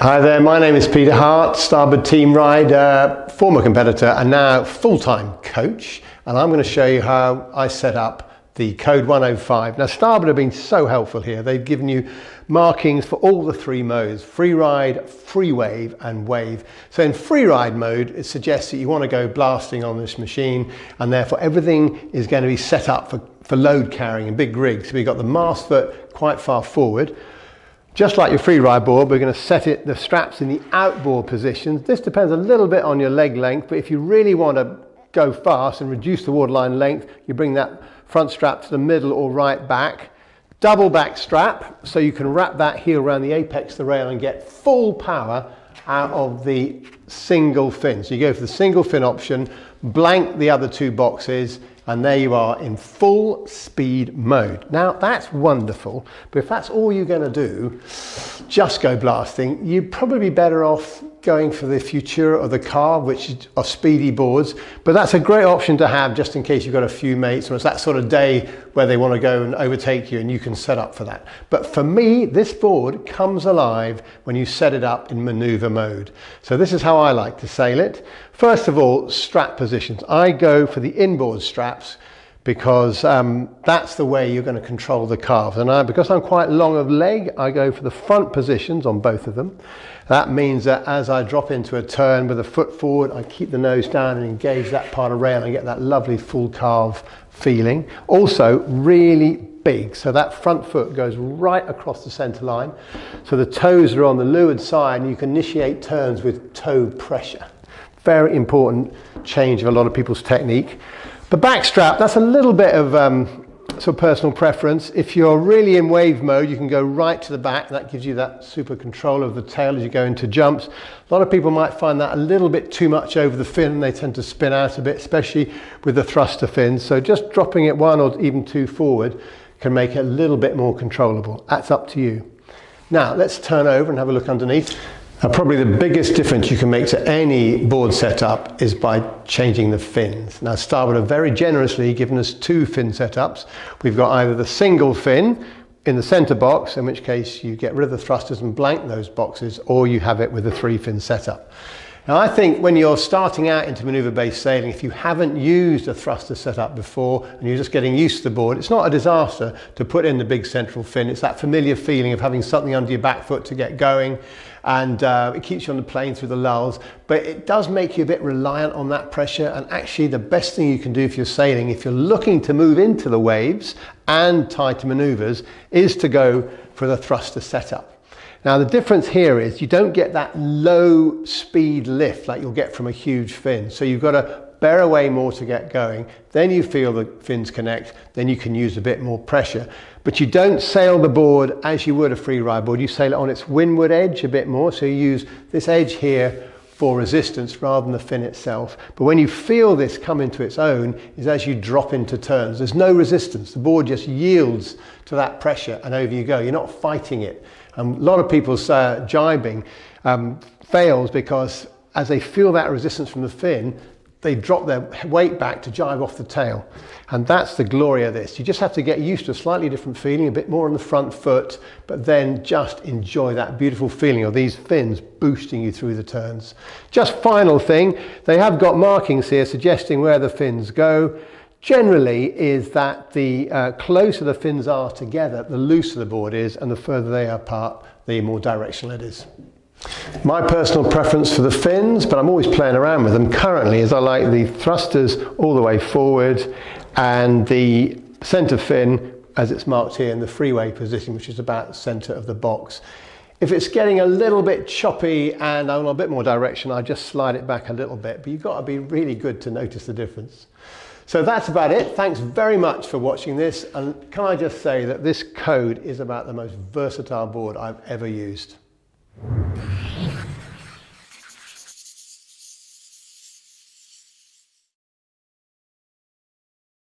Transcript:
Hi there, my name is Peter Hart, Starboard team rider, former competitor and now full-time coach, and I'm going to show you how I set up the Kode 105. Now Starboard have been so helpful here. They've given you markings for all the three modes: free ride, free wave and wave. So in free ride mode, it suggests that you want to go blasting on this machine, and therefore everything is going to be set up for load carrying and big rigs. So we've got the mast foot quite far forward. Just like your free ride board, we're going to set the straps in the outboard positions. This depends a little bit on your leg length, but if you really want to go fast and reduce the waterline length, you bring that front strap to the middle or right back. Double back strap, so you can wrap that heel around the apex of the rail and get full power out of the single fin. So you go for the single fin option, blank the other two boxes, and there you are in full speed mode. Now that's wonderful, but if that's all you're going to do, just go blasting, you'd probably be better off going for the Futura or the car, which are speedy boards. But that's a great option to have just in case you've got a few mates or it's that sort of day where they want to go and overtake you, and you can set up for that. But for me, this board comes alive when you set it up in maneuver mode. So this is how I like to sail it. First of all, strap positions. I go for the inboard straps because that's the way you're going to control the calves. And because I'm quite long of leg, I go for the front positions on both of them. That means that as I drop into a turn with a foot forward, I keep the nose down and engage that part of rail and get that lovely full calf feeling. Also really big, so that front foot goes right across the center line. So the toes are on the leeward side and you can initiate turns with toe pressure. Very important change of a lot of people's technique. The back strap, that's a little bit of sort of personal preference. If you're really in wave mode, you can go right to the back. That gives you that super control of the tail as you go into jumps. A lot of people might find that a little bit too much over the fin. They tend to spin out a bit, especially with the thruster fins. So just dropping it one or even two forward can make it a little bit more controllable. That's up to you. Now let's turn over and have a look underneath. Probably the biggest difference you can make to any board setup is by changing the fins. Now Starboard have very generously given us two fin setups. We've got either the single fin in the center box, in which case you get rid of the thrusters and blank those boxes, or you have it with the three fin setup. Now I think when you're starting out into maneuver-based sailing, if you haven't used a thruster setup before and you're just getting used to the board, it's not a disaster to put in the big central fin. It's that familiar feeling of having something under your back foot to get going, and it keeps you on the plane through the lulls, but it does make you a bit reliant on that pressure. And actually the best thing you can do if you're sailing, if you're looking to move into the waves and tighter maneuvers, is to go for the thruster setup. Now the difference here is you don't get that low speed lift like you'll get from a huge fin. So you've got to bear away more to get going. Then you feel the fins connect, then you can use a bit more pressure. But you don't sail the board as you would a free ride board. You sail it on its windward edge a bit more. So you use this edge here for resistance rather than the fin itself. But when you feel this come into its own is as you drop into turns. There's no resistance. The board just yields to that pressure and over you go. You're not fighting it. A lot of people's jibing fails because as they feel that resistance from the fin, they drop their weight back to jibe off the tail. And that's the glory of this. You just have to get used to a slightly different feeling, a bit more on the front foot, but then just enjoy that beautiful feeling of these fins boosting you through the turns. Just final thing, they have got markings here suggesting where the fins go. Generally is that the closer the fins are together, the looser the board is, and the further they are apart, the more directional it is. My personal preference for the fins, but I'm always playing around with them currently, is I like the thrusters all the way forward and the center fin as it's marked here in the freeway position, which is about the center of the box. If it's getting a little bit choppy and I want a bit more direction, I just slide it back a little bit, but you've got to be really good to notice the difference. So that's about it. Thanks very much for watching this. And can I just say that this Kode is about the most versatile board I've ever used.